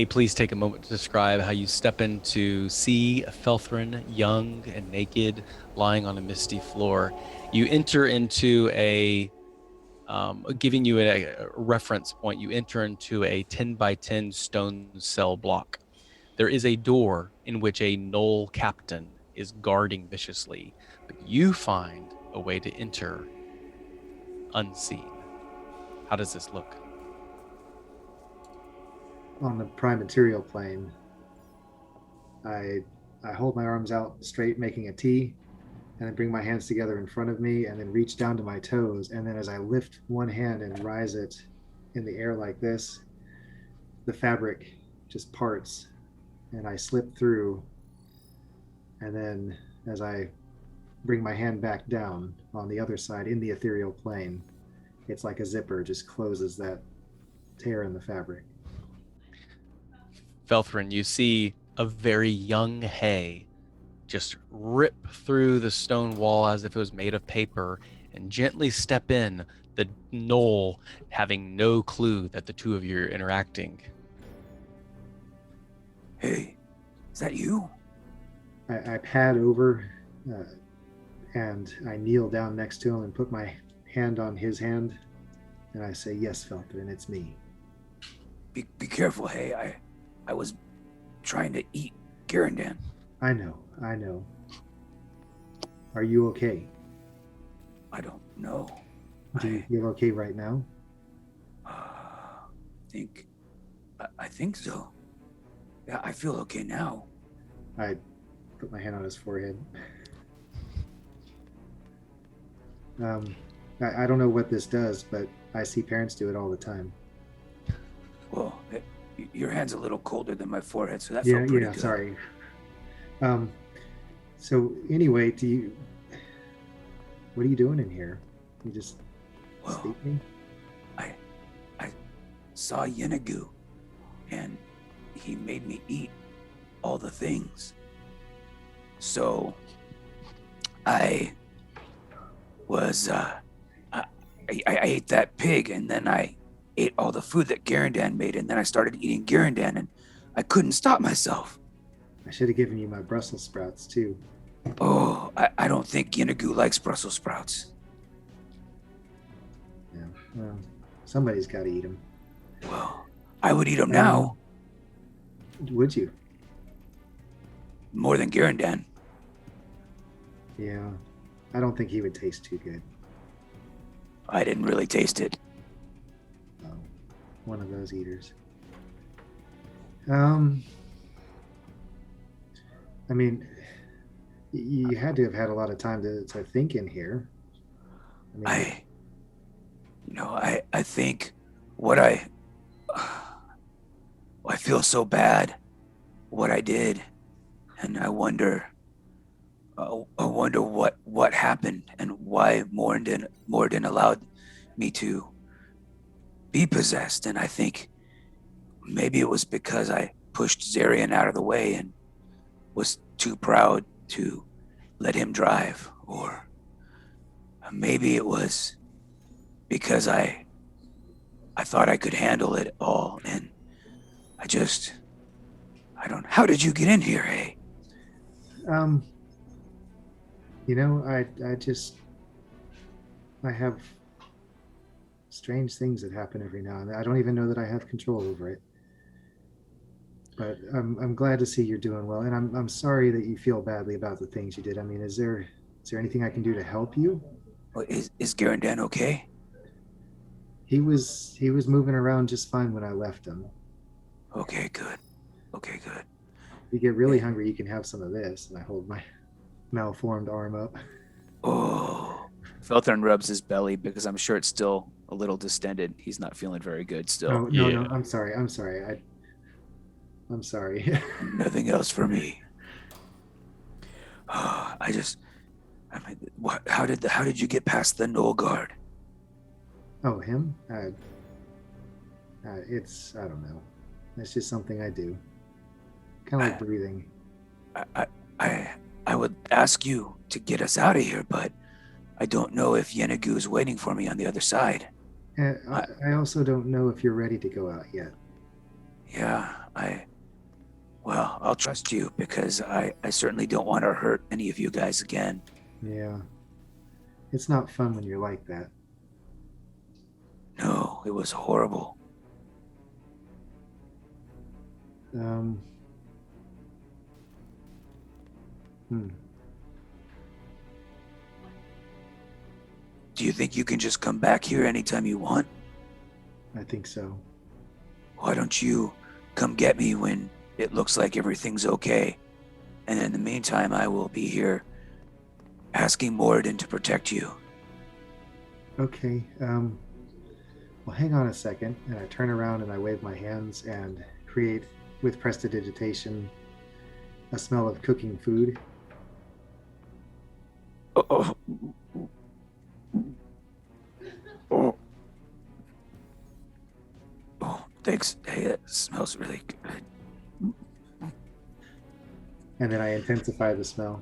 Please take a moment to describe how you step in to see Felthran, young and naked, lying on a misty floor. You enter into giving you a reference point, you enter into a 10 by 10 stone cell block. There is a door in which a Knoll captain is guarding viciously, but you find a way to enter unseen. How does this look? On the prime material plane, I I hold my arms out straight, making a T, and then bring my hands together in front of me, and then reach down to my toes. And then as I lift one hand and rise it in the air like this, the fabric just parts, and I slip through. And then as I bring my hand back down on the other side in the ethereal plane, it's like a zipper just closes that tear in the fabric. Felthrin, you see a very young Hay just rip through the stone wall as if it was made of paper and gently step in, the Knoll having no clue that the two of you are interacting. Hey, is that you? I pad over uh, and I kneel down next to him and put my hand on his hand, and I say, "Yes, Felthran, it's me." Be careful, hey. I was trying to eat Garandan. I know. Are you okay? I don't know. Do you feel okay right now? I think so. Yeah, I feel okay now. I put my hand on his forehead. I don't know what this does, but I see parents do it all the time. Well, your hand's a little colder than my forehead, so that Yeah, felt pretty yeah. good. Sorry. Um, so anyway, what are you doing in here? You just Well, sleeping? I saw Yenagu, and he made me eat all the things. So I was I ate that pig, and then I ate all the food that Garandan made, and then I started eating Garandan, and I couldn't stop myself. I should have given you my Brussels sprouts too. Oh, I don't think Yenagu likes Brussels sprouts. Yeah. Well, somebody's got to eat them. Well, I would eat them now Would you? more than Garandan. Yeah. I don't think he would taste too good. I didn't really taste it. Oh, one of those eaters. Um, I mean, you had to have had a lot of time to think in here. I mean, I think what I feel so bad what I did, and I wonder what happened and why Morden allowed me to be possessed. And I think maybe it was because I pushed Zarian out of the way and was too proud to let him drive, or maybe it was because I thought I could handle it all, and I don't. How did you get in here, hey? um, I have strange things that happen every now and then. I don't even know that I have control over it. But I'm glad to see you're doing well, and I'm sorry that you feel badly about the things you did. I mean, is there anything I can do to help you? Well, is Garandan okay? He was moving around just fine when I left him. Okay, good. Okay, good. If you get really hungry, you can have some of this. And I hold my malformed arm up. Oh, Felthran rubs his belly because I'm sure it's still a little distended. He's not feeling very good still. No. I'm sorry. I'm sorry. nothing else for me. How did you get past the Knoll guard? Oh, him? I don't know. It's just something I do. Kind of like breathing. I would ask you to get us out of here, but I don't know if Yenagu is waiting for me on the other side. I also don't know if you're ready to go out yet. Yeah, Well, I'll trust you because I certainly don't want to hurt any of you guys again. Yeah. It's not fun when you're like that. No, it was horrible. Um. Hmm. Do you think you can just come back here anytime you want? I think so. Why don't you come get me when it looks like everything's okay? And in the meantime, I will be here asking Moradin to protect you. Okay. Well, hang on a second. And I turn around and I wave my hands and create, with prestidigitation, a smell of cooking food. Oh, oh, oh, thanks. Hey, that smells really good. And then I intensify the smell.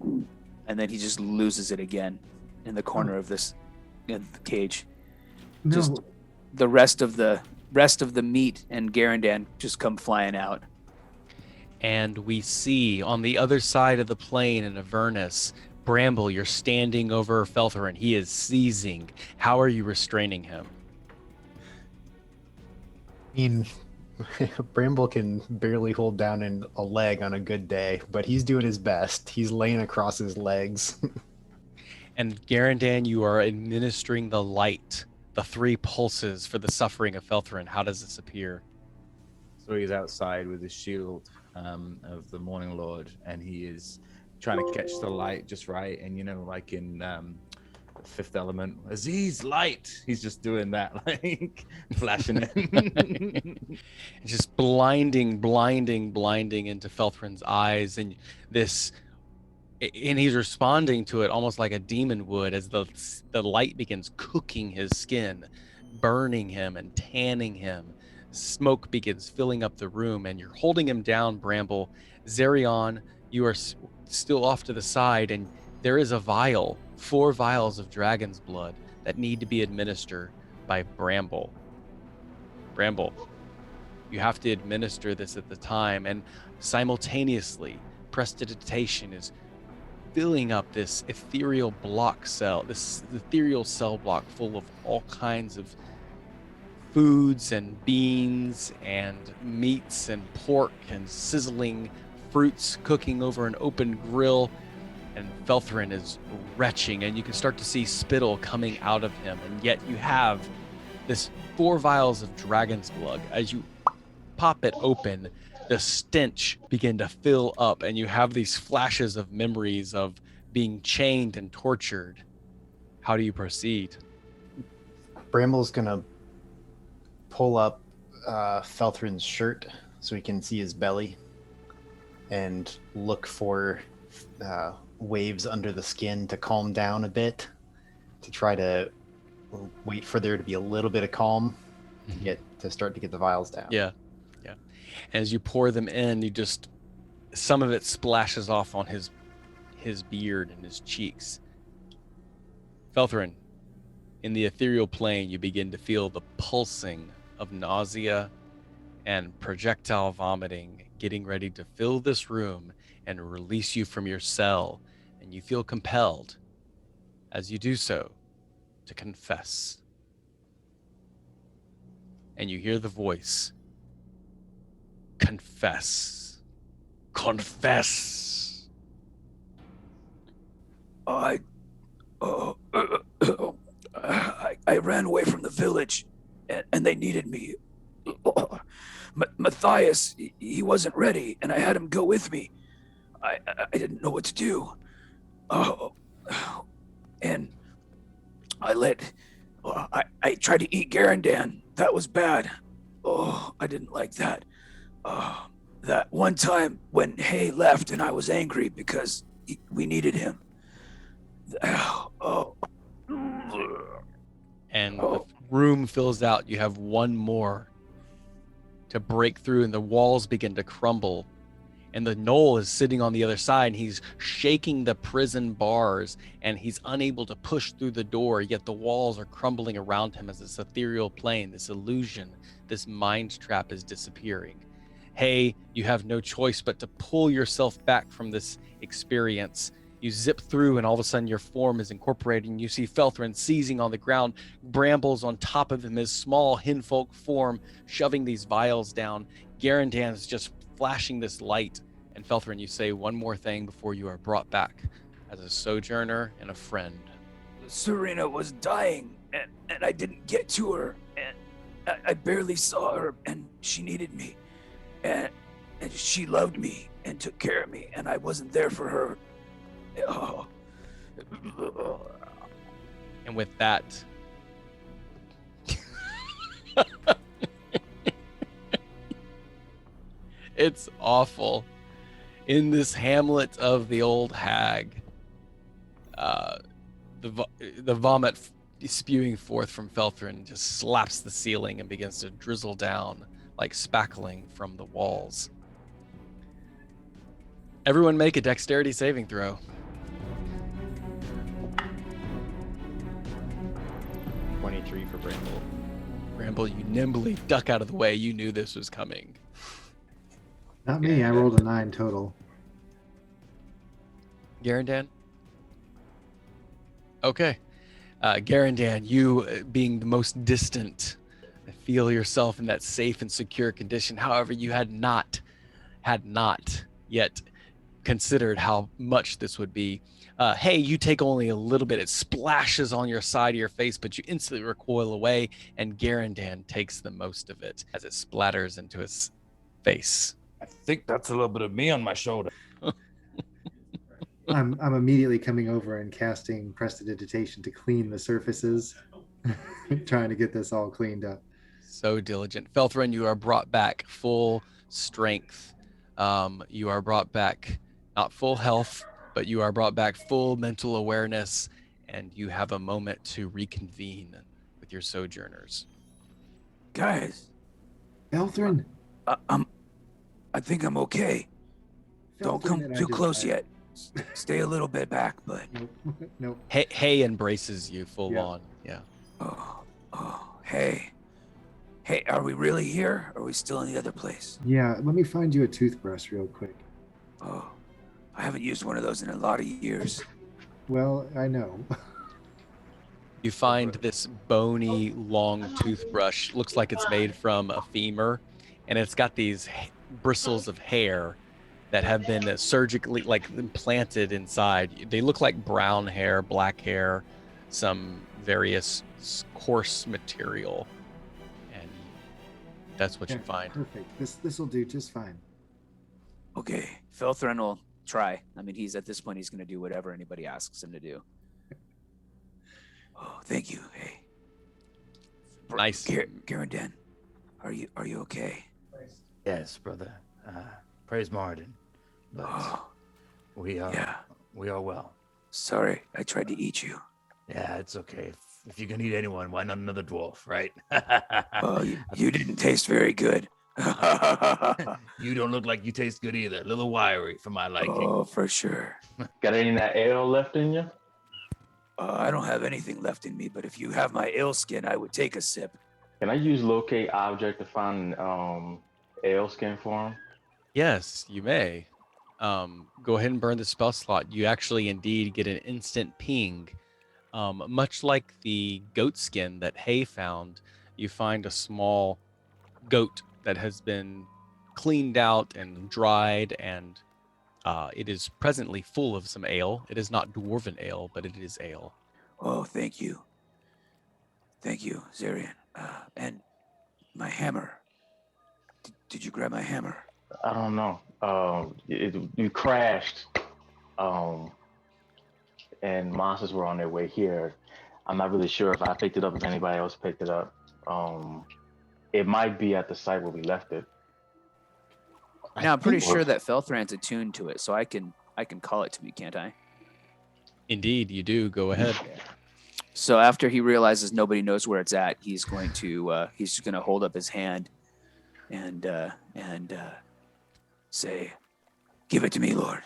And then he just loses it again in the corner of this the cage. No. Just the rest of the meat and Garandan just come flying out. And we see on the other side of the plane in Avernus, Bramble, you're standing over Felthran. He is seizing. How are you restraining him? I mean, Bramble can barely hold down a leg on a good day, but he's doing his best. He's laying across his legs. And Garandan, you are administering the light, the 3 pulses for the suffering of Felthran. How does this appear? So he's outside with his shield of the Morning Lord, and he is trying to catch the light just right. And like in Fifth Element, Aziz, light. He's just doing that, like flashing it. Just blinding into Felthran's eyes, and he's responding to it almost like a demon would, as the light begins cooking his skin, burning him and tanning him. Smoke begins filling up the room, and you're holding him down, Bramble. Zerion, you are still off to the side, and there is a vial, 4 vials of dragon's blood that need to be administered by Bramble. Bramble, you have to administer this at the time, and simultaneously, prestidigitation is filling up this ethereal cell block full of all kinds of foods and beans and meats and pork and sizzling fruits cooking over an open grill. And Felthran is retching, and you can start to see spittle coming out of him. And yet you have this 4 vials of dragon's blood. As you pop it open, the stench begin to fill up, and you have these flashes of memories of being chained and tortured. How do you proceed? Bramble's gonna pull up Felthran's shirt so he can see his belly and look for waves under the skin to calm down a bit, to try to wait for there to be a little bit of calm to start to get the vials down. Yeah. As you pour them in, some of it splashes off on his beard and his cheeks. Felthran, in the ethereal plane, you begin to feel the pulsing of nausea and projectile vomiting getting ready to fill this room and release you from your cell, and you feel compelled, as you do so, to confess. And you hear the voice, confess. Confess. I ran away from the village, and they needed me. Matthias, he wasn't ready, and I had him go with me. I didn't know what to do. And I tried to eat Garandan. That was bad. Oh, I didn't like that. That one time when Hay left and I was angry because we needed him. And the room fills out. You have one more to break through, and the walls begin to crumble. And the Knoll is sitting on the other side, and he's shaking the prison bars, and he's unable to push through the door, yet the walls are crumbling around him as this ethereal plane, this illusion, this mind trap is disappearing. Hey, you have no choice but to pull yourself back from this experience. You zip through, and all of a sudden your form is incorporated, and you see Felthran seizing on the ground, brambles on top of him, his small hinfolk form, shoving these vials down. Garandan is just flashing this light. And Felthran, you say one more thing before you are brought back as a sojourner and a friend. Serena was dying, and I didn't get to her, and I barely saw her, and she needed me, and she loved me and took care of me, and I wasn't there for her. Oh. And with that, it's awful. In this hamlet of the old hag, the vomit spewing forth from Felthran just slaps the ceiling and begins to drizzle down like spackling from the walls. Everyone make a dexterity saving throw. 23 for Bramble. Bramble, you nimbly duck out of the way. You knew this was coming. Not me. I rolled a 9 total. Garandan? Okay. Garandan, you being the most distant, feel yourself in that safe and secure condition. However, you had not yet considered how much this would be. Hey, you take only a little bit. It splashes on your side of your face, but you instantly recoil away, and Garandan takes the most of it as it splatters into his face. I think that's a little bit of me on my shoulder. I'm immediately coming over and casting Prestidigitation to clean the surfaces, trying to get this all cleaned up. So diligent. Felthran, you are brought back full strength. You are brought back not full health, but you are brought back full mental awareness, and you have a moment to reconvene with your sojourners. Guys, Felthran! I think I'm okay. Don't come too close yet. Stay a little bit back, but... Nope. Hey embraces you full Yeah. on. Yeah. Oh, hey. Hey, are we really here? Or are we still in the other place? Yeah, let me find you a toothbrush real quick. Oh, I haven't used one of those in a lot of years. Well, I know. You find this bony, long toothbrush. Looks like it's made from a femur, and it's got these bristles of hair that have been surgically implanted inside. They look like brown hair, black hair, some various coarse material, and that's what you find. Perfect. This will do just fine. Okay. Felthran will try. I mean, he's at this point, he's going to do whatever anybody asks him to do. Oh, thank you. Hey. Nice. Garandan, are you okay? Yes, brother. Praise Marden. But Oh, we are yeah. well. Sorry, I tried to eat you. Yeah, it's okay. If you can eat anyone, why not another dwarf, right? Oh, you didn't taste very good. You don't look like you taste good either. A little wiry for my liking. Oh, for sure. Got any of that ale left in you? I don't have anything left in me, but if you have my ale skin, I would take a sip. Can I use locate object to find ale skin for him? Yes, you may. Go ahead and burn the spell slot. You actually indeed get an instant ping. Much like the goat skin that Hay found, you find a small goat that has been cleaned out and dried, and it is presently full of some ale. It is not dwarven ale, but it is ale. Oh, thank you. Thank you, Zarian. And my hammer. Did you grab my hammer? I don't know. You crashed, and monsters were on their way here. I'm not really sure if I picked it up, if anybody else picked it up. It might be at the site where we left it. Now, I'm pretty think- sure that Felthran's attuned to it, so I can call it to me, can't I? Indeed, you do. Go ahead. So after he realizes nobody knows where it's at, he's going to he's just going to hold up his hand and Say, give it to me, Lord.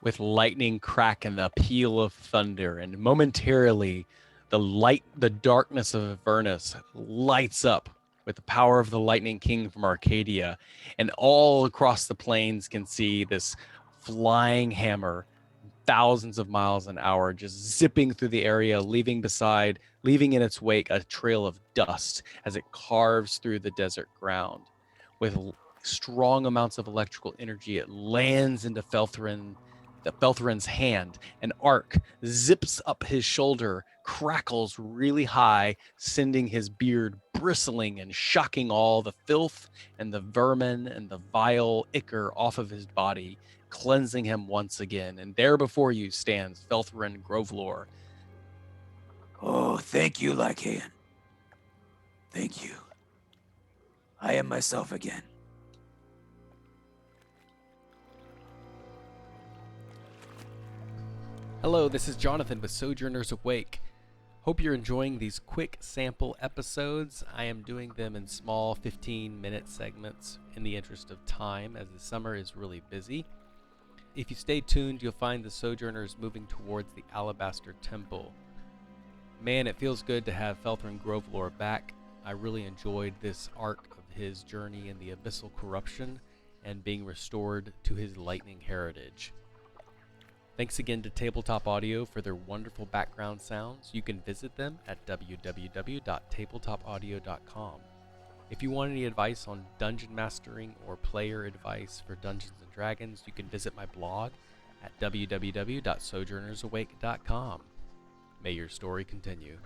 With lightning crack and the peal of thunder, and momentarily the darkness of Avernus lights up with the power of the Lightning King from Arcadia, and all across the plains can see this flying hammer, thousands of miles an hour, just zipping through the area, leaving in its wake a trail of dust as it carves through the desert ground. With strong amounts of electrical energy, it lands into Felthran's hand. An arc zips up his shoulder, crackles really high, sending his beard bristling and shocking all the filth and the vermin and the vile ichor off of his body, cleansing him once again. And there before you stands Felthran Grovelore. Oh, thank you, Lycaon. Thank you. I am myself again. Hello, this is Jonathan with Sojourners Awake. Hope you're enjoying these quick sample episodes. I am doing them in small 15-minute segments in the interest of time, as the summer is really busy. If you stay tuned, you'll find the Sojourners moving towards the Alabaster Temple. Man, it feels good to have Felthran Grovelore back. I really enjoyed this arc of his journey in the abyssal corruption and being restored to his lightning heritage. Thanks again to Tabletop Audio for their wonderful background sounds. You can visit them at www.tabletopaudio.com. If you want any advice on dungeon mastering or player advice for Dungeons & Dragons, you can visit my blog at www.sojournersawake.com. May your story continue.